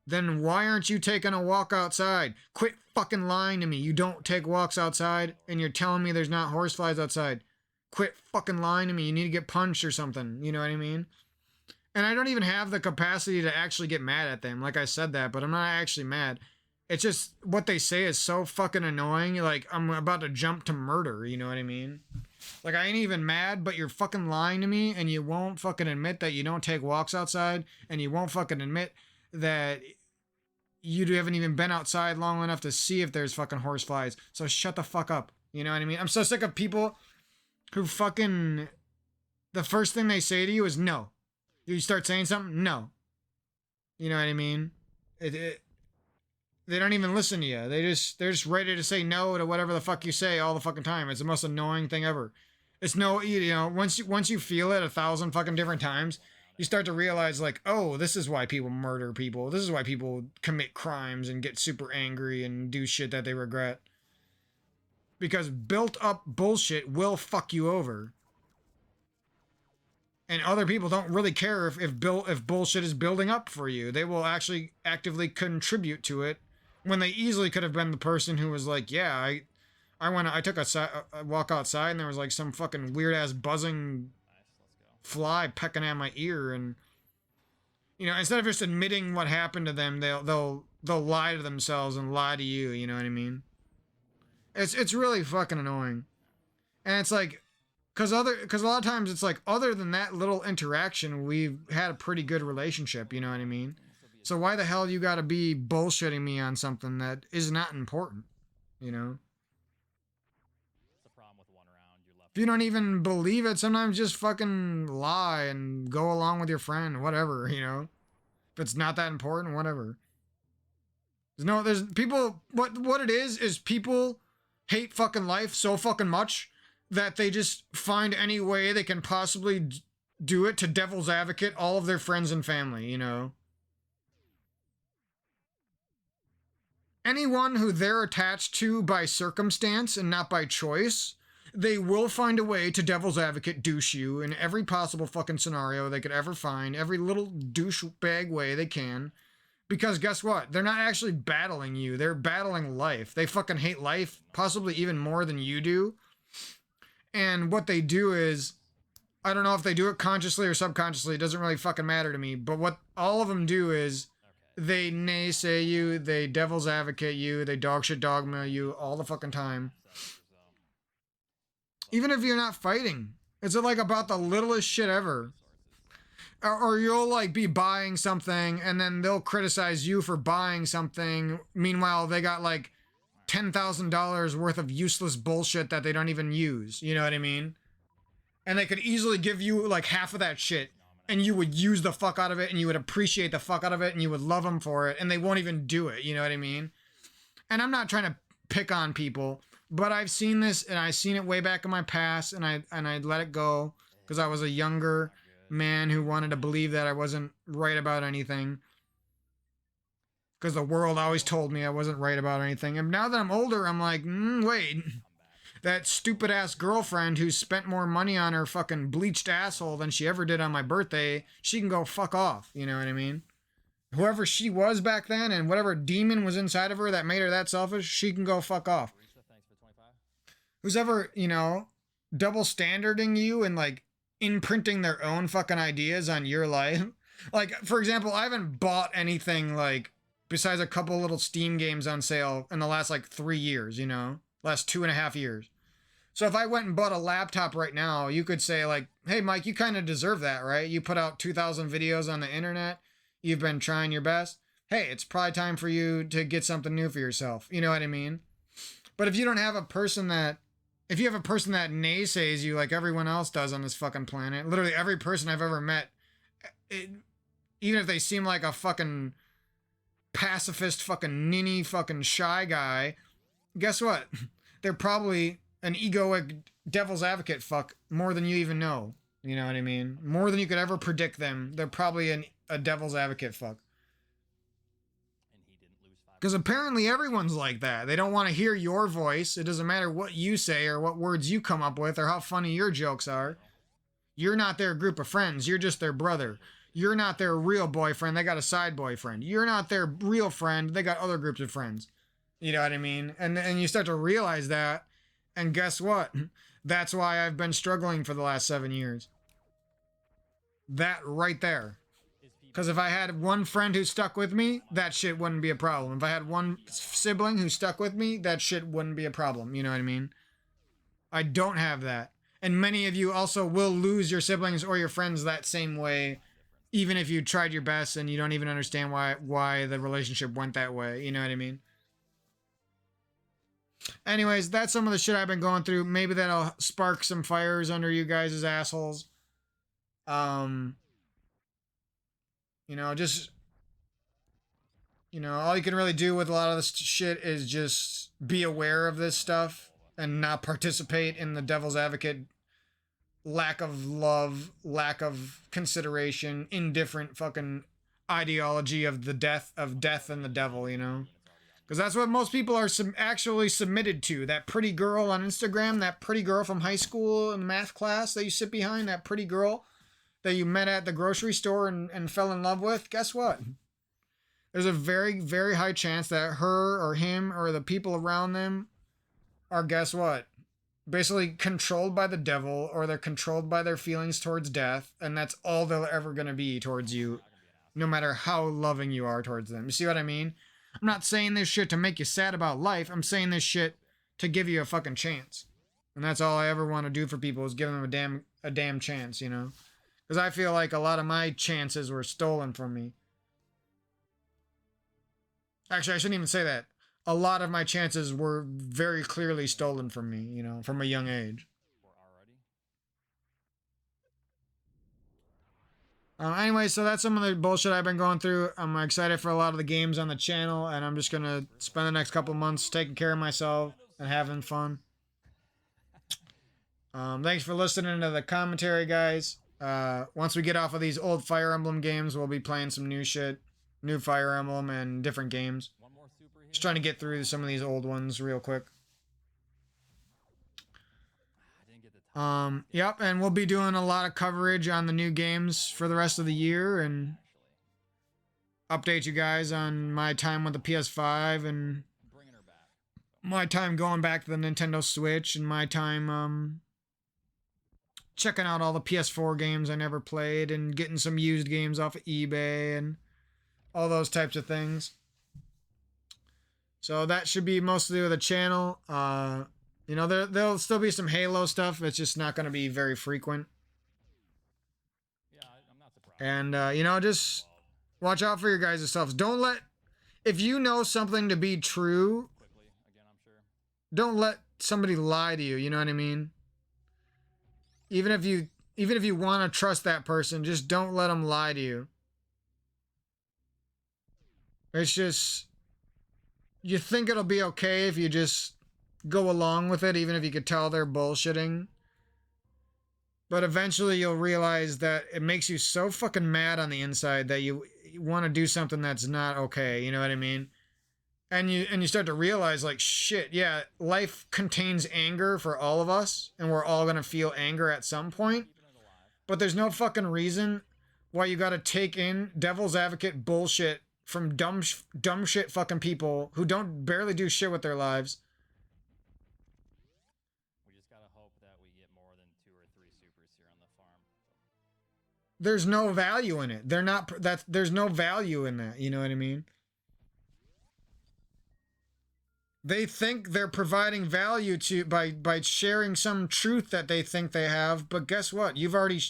Then why aren't you taking a walk outside? Quit fucking lying to me. You don't take walks outside and you're telling me there's not horseflies outside. Quit fucking lying to me. You need to get punched or something. You know what I mean? And I don't even have the capacity to actually get mad at them. Like I said that, but I'm not actually mad. It's just what they say is so fucking annoying. Like I'm about to jump to murder. You know what I mean? Like, I ain't even mad, but you're fucking lying to me, and you won't fucking admit that you don't take walks outside, and you won't fucking admit that you haven't even been outside long enough to see if there's fucking horseflies. So shut the fuck up. You know what I mean? I'm so sick of people who fucking, the first thing they say to you is no. You start saying something, no. You know what I mean? They don't even listen to you. They're just ready to say no to whatever the fuck you say all the fucking time. It's the most annoying thing ever. It's no, you know, once you feel it 1,000 fucking different times, you start to realize, like, oh, this is why people murder people. This is why people commit crimes and get super angry and do shit that they regret. Because built up bullshit will fuck you over. And other people don't really care if bullshit is building up for you. They will actually actively contribute to it, when they easily could have been the person who was like, yeah, I took a walk outside and there was like some fucking weird ass buzzing fly pecking at my ear, and you know, instead of just admitting what happened to them, they'll lie to themselves and lie to you. You know what I mean? It's really fucking annoying, and it's like, because a lot of times it's like, other than that little interaction, we've had a pretty good relationship. You know what I mean? So why the hell you got to be bullshitting me on something that is not important? You know? If you don't even believe it, sometimes just fucking lie and go along with your friend, whatever, you know? If it's not that important, whatever. There's people, what it is people hate fucking life so fucking much that they just find any way they can possibly do it to devil's advocate all of their friends and family, you know? Anyone who they're attached to by circumstance and not by choice, they will find a way to devil's advocate douche you in every possible fucking scenario they could ever find, every little douchebag way they can. Because guess what? They're not actually battling you. They're battling life. They fucking hate life, possibly even more than you do. And what they do is, I don't know if they do it consciously or subconsciously, it doesn't really fucking matter to me, but what all of them do is, they naysay you, they devil's advocate you, they dog shit dogma you all the fucking time. Even if you're not fighting. It's like about the littlest shit ever. Or you'll like be buying something and then they'll criticize you for buying something. Meanwhile, they got like $10,000 worth of useless bullshit that they don't even use. You know what I mean? And they could easily give you like half of that shit, and you would use the fuck out of it, and you would appreciate the fuck out of it, and you would love them for it, and they won't even do it, you know what I mean? And I'm not trying to pick on people, but I've seen this, and I've seen it way back in my past, and I let it go, because I was a younger man who wanted to believe that I wasn't right about anything. Because the world always told me I wasn't right about anything. And now that I'm older, I'm like, wait. That stupid ass girlfriend who spent more money on her fucking bleached asshole than she ever did on my birthday, she can go fuck off. You know what I mean? Whoever she was back then and whatever demon was inside of her that made her that selfish, she can go fuck off. Who's ever, you know, double standarding you and like imprinting their own fucking ideas on your life. Like, for example, I haven't bought anything like besides a couple little Steam games on sale in the last like 3 years, you know, last 2.5 years. So if I went and bought a laptop right now, you could say like, hey, Mike, you kind of deserve that, right? You put out 2,000 videos on the internet. You've been trying your best. Hey, it's probably time for you to get something new for yourself. You know what I mean? But if you don't have a person that, if you have a person that naysays you like everyone else does on this fucking planet, literally every person I've ever met, even if they seem like a fucking pacifist, fucking ninny, fucking shy guy, guess what? They're probably an egoic devil's advocate fuck more than you even know. You know what I mean? More than you could ever predict them. They're probably a devil's advocate fuck. Because apparently everyone's like that. They don't want to hear your voice. It doesn't matter what you say or what words you come up with or how funny your jokes are. You're not their group of friends. You're just their brother. You're not their real boyfriend. They got a side boyfriend. You're not their real friend. They got other groups of friends. You know what I mean? And you start to realize that. And guess what? That's why I've been struggling for the last 7 years. That right there. Because if I had one friend who stuck with me, that shit wouldn't be a problem. If I had one sibling who stuck with me, that shit wouldn't be a problem. You know what I mean? I don't have that. And many of you also will lose your siblings or your friends that same way, even if you tried your best and you don't even understand why the relationship went that way. You know what I mean? Anyways, that's some of the shit I've been going through. Maybe that'll spark some fires under you guys' assholes. Just all you can really do with a lot of this shit is just be aware of this stuff and not participate in the devil's advocate lack of love, lack of consideration, indifferent fucking ideology of death and the devil, Because that's what most people are actually submitted to. That pretty girl on Instagram, that pretty girl from high school in math class that you sit behind, that pretty girl that you met at the grocery store and fell in love with. Guess what? There's a very, very high chance that her or him or the people around them are, guess what? Basically controlled by the devil, or they're controlled by their feelings towards death, and that's all they're ever going to be towards you, no matter how loving you are towards them. You see what I mean? I'm not saying this shit to make you sad about life. I'm saying this shit to give you a fucking chance. And that's all I ever want to do for people, is give them a damn chance, Because I feel like a lot of my chances were stolen from me. Actually, I shouldn't even say that. A lot of my chances were very clearly stolen from me, from a young age. Anyway, so that's some of the bullshit I've been going through. I'm excited for a lot of the games on the channel, and I'm just going to spend the next couple months taking care of myself and having fun. Thanks for listening to the commentary, guys. Once we get off of these old Fire Emblem games, we'll be playing some new shit. New Fire Emblem and different games. Just trying to get through some of these old ones real quick. Yep, and we'll be doing a lot of coverage on the new games for the rest of the year and update you guys on my time with the PS5 and my time going back to the Nintendo Switch and my time checking out all the PS4 games I never played and getting some used games off of eBay and all those types of things. So that should be mostly with the channel. There'll still be some Halo stuff. It's just not going to be very frequent. Yeah, I'm not surprised. And, just watch out for your guys' selves. If you know something to be true, Quickly, again, I'm sure. don't let somebody lie to you. You know what I mean? Even if you want to trust that person, just don't let them lie to you. It's just, you think it'll be okay if you just go along with it, even if you could tell they're bullshitting. But eventually you'll realize that it makes you so fucking mad on the inside that you want to do something that's not okay. You know what I mean? And you start to realize, like, shit, yeah, life contains anger for all of us, and we're all going to feel anger at some point. But there's no fucking reason why you got to take in devil's advocate bullshit from dumb shit fucking people who don't barely do shit with their lives. We just gotta hope that we get more than 2 or 3 supers here on the farm. There's no value in it. There's no value in that. You know what I mean? They think they're providing value by sharing some truth that they think they have, but guess what? You've already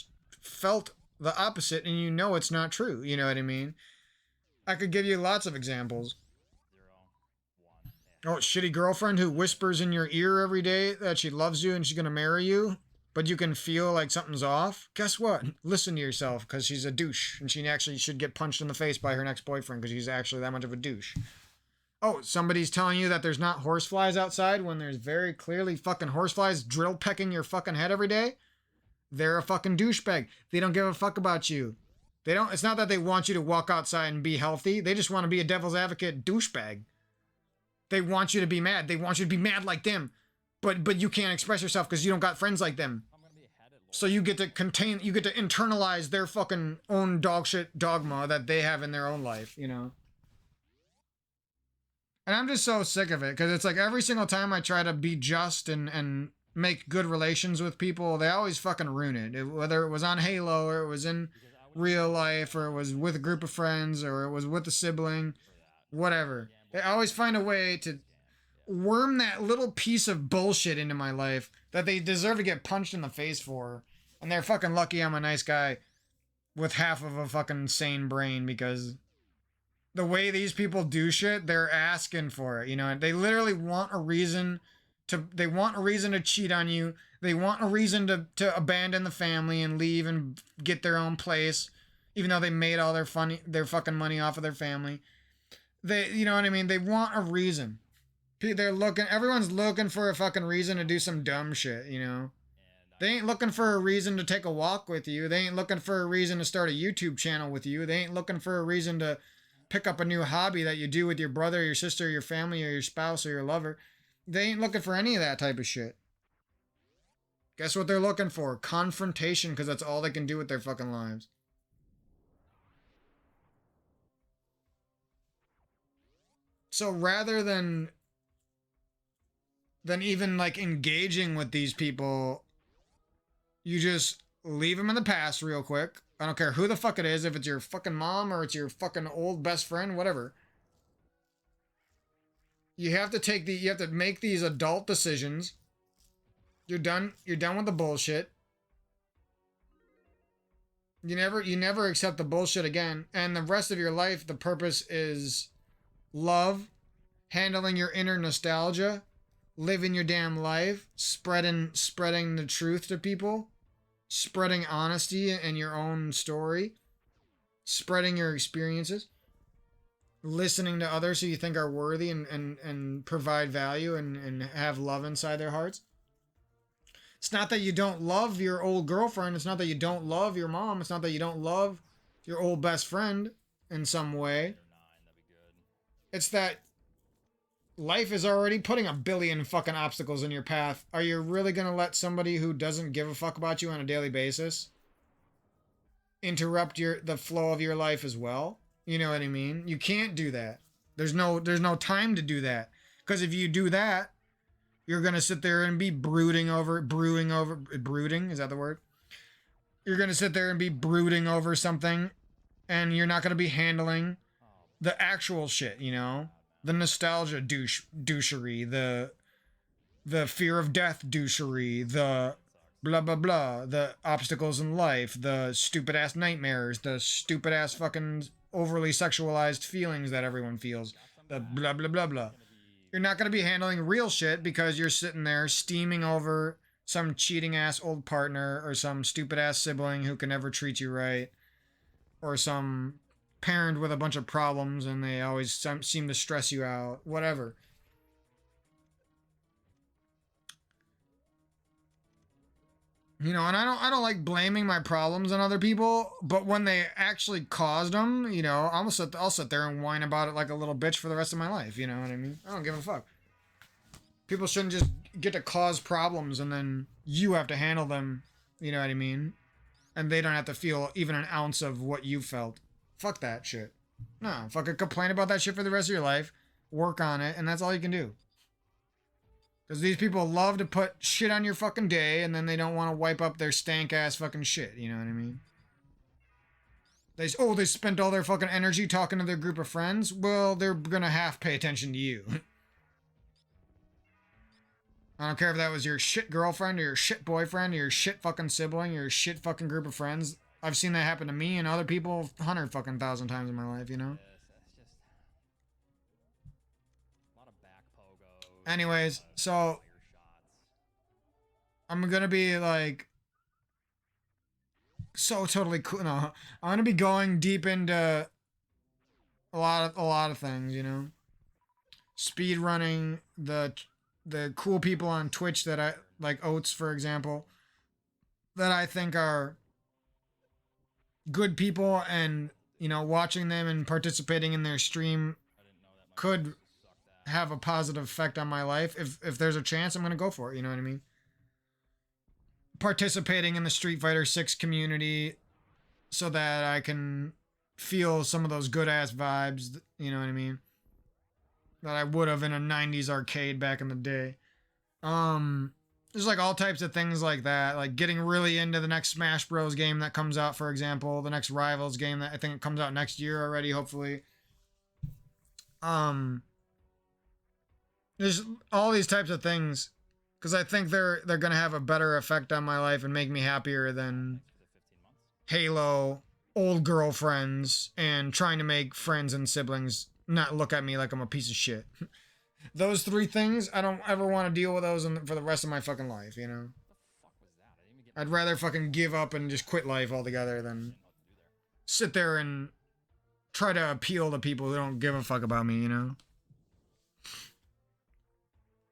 felt the opposite, and you know it's not true. You know what I mean? I could give you lots of examples. 0, 1. Oh, shitty girlfriend who whispers in your ear every day that she loves you and she's gonna marry you, but you can feel like something's off. Guess what? Listen to yourself, because she's a douche, and she actually should get punched in the face by her next boyfriend because she's actually that much of a douche. Oh, somebody's telling you that there's not horseflies outside when there's very clearly fucking horseflies drill pecking your fucking head every day? They're a fucking douchebag. They don't give a fuck about you. It's not that they want you to walk outside and be healthy. They just want to be a devil's advocate douchebag. They want you to be mad. They want you to be mad like them. But you can't express yourself because you don't got friends like them. I'm gonna be a headed lord. So you get to internalize their fucking own dog shit dogma that they have in their own life, And I'm just so sick of it, because it's like every single time I try to be just and make good relations with people, they always fucking ruin it. Whether it was on Halo, or it was in real life, or it was with a group of friends, or it was with a sibling, whatever. They always find a way to worm that little piece of bullshit into my life that they deserve to get punched in the face for. And they're fucking lucky I'm a nice guy with half of a fucking sane brain, because the way these people do shit, they're asking for it, you know? They literally want a reason to cheat on you. They want a reason to abandon the family and leave and get their own place, even though they made all their fucking money off of their family. You know what I mean? They want a reason. Everyone's looking for a fucking reason to do some dumb shit, you know? They ain't looking for a reason to take a walk with you. They ain't looking for a reason to start a YouTube channel with you. They ain't looking for a reason to pick up a new hobby that you do with your brother, your sister, your family, or your spouse, or your lover. They ain't looking for any of that type of shit. Guess what they're looking for? Confrontation, because that's all they can do with their fucking lives. So rather than even like engaging with these people, you just leave them in the past real quick. I don't care who the fuck it is, if it's your fucking mom or it's your fucking old best friend, whatever. You have to make these adult decisions. You're done with the bullshit. You never accept the bullshit again. And the rest of your life, the purpose is love, handling your inner nostalgia, living your damn life, spreading the truth to people, spreading honesty in your own story, spreading your experiences, listening to others who you think are worthy and provide value and have love inside their hearts. It's not that you don't love your old girlfriend. It's not that you don't love your mom. It's not that you don't love your old best friend in some way. It's that life is already putting a billion fucking obstacles in your path. Are you really going to let somebody who doesn't give a fuck about you on a daily basis interrupt the flow of your life as well? You know what I mean? You can't do that. There's no time to do that. Because if you do that, you're going to sit there and be brooding, is that the word? You're going to sit there and be brooding over something, and you're not going to be handling the actual shit, you know? The nostalgia douchery, the fear of death douchery, the blah blah blah, the obstacles in life, the stupid ass nightmares, the stupid ass fucking overly sexualized feelings that everyone feels, the blah blah blah blah. You're not going to be handling real shit because you're sitting there steaming over some cheating ass old partner or some stupid ass sibling who can never treat you right, or some parent with a bunch of problems and they always seem to stress you out, whatever. You know, and I don't like blaming my problems on other people, but when they actually caused them, you know, I'll sit there and whine about it like a little bitch for the rest of my life, you know what I mean? I don't give a fuck. People shouldn't just get to cause problems and then you have to handle them, you know what I mean? And they don't have to feel even an ounce of what you felt. Fuck that shit. No, fucking complain about that shit for the rest of your life, work on it, and that's all you can do. Because these people love to put shit on your fucking day and then they don't want to wipe up their stank ass fucking shit, you know what I mean? They spent all their fucking energy talking to their group of friends. Well, they're gonna half pay attention to you. I don't care if that was your shit girlfriend or your shit boyfriend or your shit fucking sibling or your shit fucking group of friends. I've seen that happen to me and other people 100 fucking thousand times in my life, you know? Anyways, so I'm gonna be like so totally cool. No, I'm gonna be going deep into a lot of things, you know. Speed running, the cool people on Twitch that I like, Oats for example, that I think are good people, and you know, watching them and participating in their stream could have a positive effect on my life. If there's a chance, I'm gonna go for it, you know what I mean? Participating in the Street Fighter 6 community so that I can feel some of those good ass vibes, you know what I mean, that I would have in a 90s arcade back in the day. There's like all types of things like that, like getting really into the next Smash Bros game that comes out, for example, the next Rivals game that I think it comes out next year already, hopefully. There's all these types of things because I think they're gonna have a better effect on my life and make me happier than Halo, old girlfriends, and trying to make friends and siblings not look at me like I'm a piece of shit. Those three things, I don't ever want to deal with those for the rest of my fucking life, you know? I'd rather fucking give up and just quit life altogether than sit there and try to appeal to people who don't give a fuck about me, you know?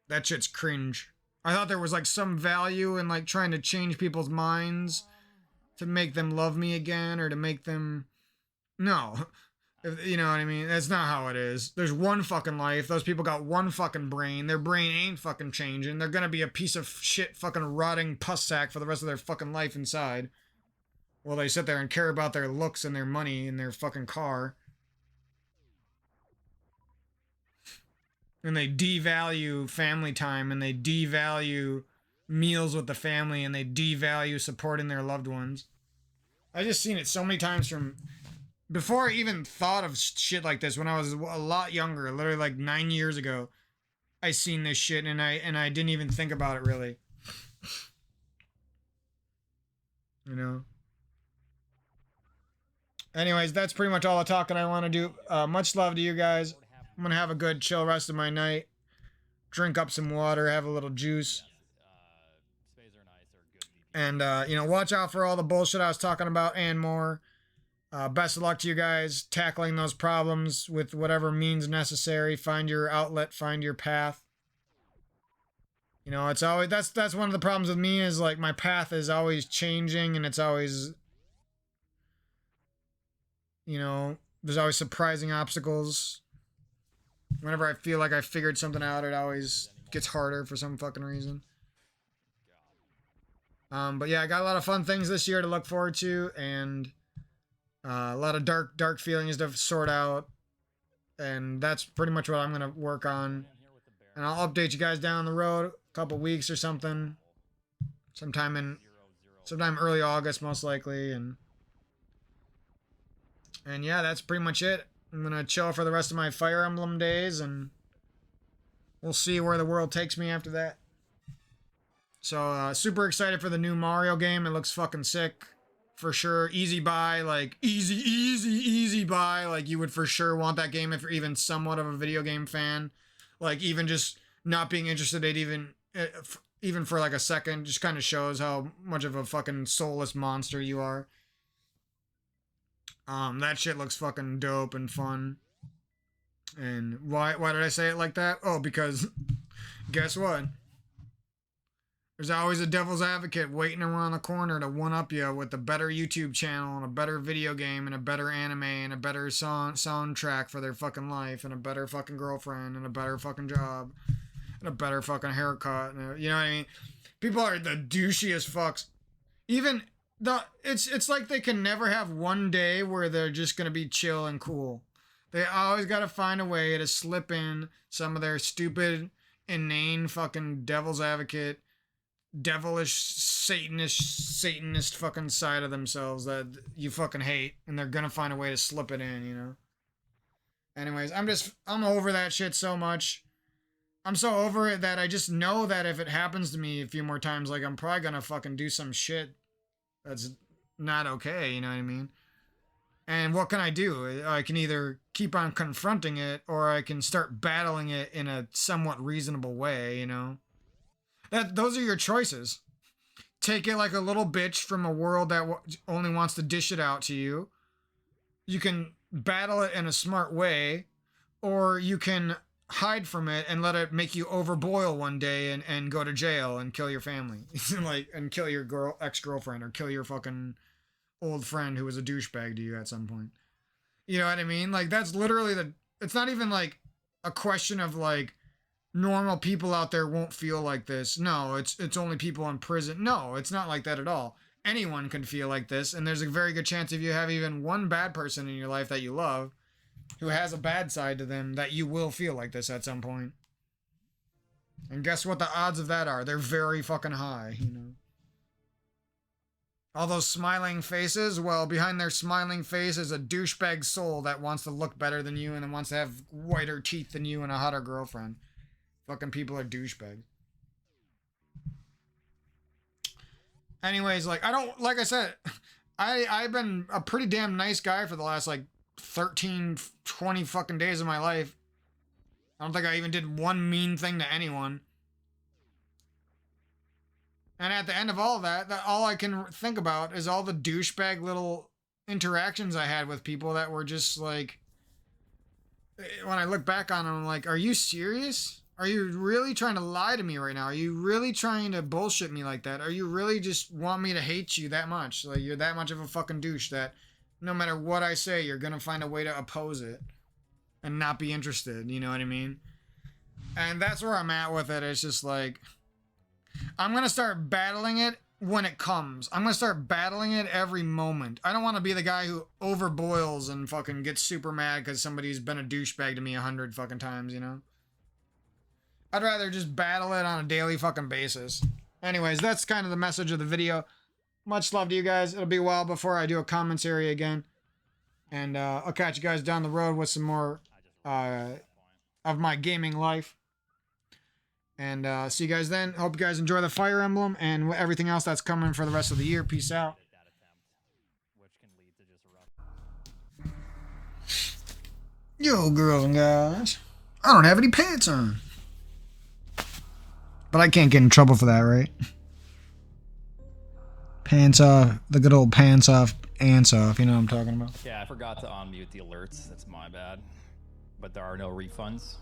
That shit's cringe. I thought there was like some value in like trying to change people's minds to make them love me again or to make them... No. You know what I mean? That's not how it is. There's one fucking life. Those people got one fucking brain. Their brain ain't fucking changing. They're gonna be a piece of shit fucking rotting pus sack for the rest of their fucking life inside. While they sit there and care about their looks and their money and their fucking car. And they devalue family time and they devalue meals with the family and they devalue supporting their loved ones. I just seen it so many times from... Before I even thought of shit like this, when I was a lot younger, literally like 9 years ago, I seen this shit and I didn't even think about it really. You know? Anyways, that's pretty much all the talking I want to do. Much love to you guys. I'm gonna have a good chill rest of my night. Drink up some water, have a little juice. And, you know, watch out for all the bullshit I was talking about and more. Best of luck to you guys tackling those problems with whatever means necessary. Find your outlet, find your path. You know, it's always, that's one of the problems with me is like my path is always changing and it's always, you know, there's always surprising obstacles. Whenever I feel like I figured something out, it always gets harder for some fucking reason. But yeah, I got a lot of fun things this year to look forward to, and a lot of dark feelings to sort out, and that's pretty much what I'm gonna work on. And I'll update you guys down the road, a couple weeks or something, sometime early August most likely, and yeah, that's pretty much it. I'm gonna chill for the rest of my Fire Emblem days, and we'll see where the world takes me after that. So, super excited for the new Mario game. It looks fucking sick. For sure. Easy buy. Like, easy buy. Like, you would for sure want that game if you're even somewhat of a video game fan. Like, even just not being interested in even for like a second just kind of shows how much of a fucking soulless monster you are. That shit looks fucking dope and fun. And why did I say it like that? Oh, because guess what? There's always a devil's advocate waiting around the corner to one-up you with a better YouTube channel and a better video game and a better anime and a better soundtrack for their fucking life and a better fucking girlfriend and a better fucking job and a better fucking haircut. And you know what I mean? People are the douchiest fucks. Even it's like they can never have one day where they're just gonna be chill and cool. They always gotta find a way to slip in some of their stupid, inane fucking devil's advocate, devilish satanist fucking side of themselves that you fucking hate, and they're gonna find a way to slip it in, you know. Anyways, I'm over that shit so much. I'm so over it that I just know that if it happens to me a few more times, like, I'm probably gonna fucking do some shit that's not okay, you know what I mean? And what can I do? I can either keep on confronting it, or I can start battling it in a somewhat reasonable way, you know? Those are your choices. Take it like a little bitch from a world that only wants to dish it out to you. You can battle it in a smart way, or you can hide from it and let it make you overboil one day and go to jail and kill your family. Like, and kill your ex-girlfriend, or kill your fucking old friend who was a douchebag to you at some point. You know what I mean? Like, that's literally it's not even like a question of like, normal people out there won't feel like this. No, it's only people in prison. No, it's not like that at all. Anyone can feel like this, and there's a very good chance if you have even one bad person in your life that you love who has a bad side to them, that you will feel like this at some point. And guess what the odds of that are? They're very fucking high, you know. All those smiling faces, well, behind their smiling face is a douchebag soul that wants to look better than you and wants to have whiter teeth than you and a hotter girlfriend. Fucking people are douchebags. Anyways, like, like I said, I've been a pretty damn nice guy for the last, like, 13, 20 fucking days of my life. I don't think I even did one mean thing to anyone. And at the end of all that all I can think about is all the douchebag little interactions I had with people that were just like, when I look back on them, I'm like, are you serious? Are you really trying to lie to me right now? Are you really trying to bullshit me like that? Are you really just want me to hate you that much? Like, you're that much of a fucking douche that no matter what I say, you're gonna find a way to oppose it and not be interested, you know what I mean? And that's where I'm at with it. It's just like, I'm gonna start battling it when it comes. I'm gonna start battling it every moment. I don't want to be the guy who overboils and fucking gets super mad because somebody's been a douchebag to me 100 fucking times, you know? I'd rather just battle it on a daily fucking basis. Anyways, that's kind of the message of the video. Much love to you guys. It'll be a while before I do a commentary again. And I'll catch you guys down the road with some more of my gaming life. And see you guys then. Hope you guys enjoy the Fire Emblem and everything else that's coming for the rest of the year. Peace out. Yo, girls and guys. I don't have any pants on. But I can't get in trouble for that, right? Pants off. The good old pants off, ants off. You know what I'm talking about? Yeah, I forgot to unmute the alerts. That's my bad. But there are no refunds.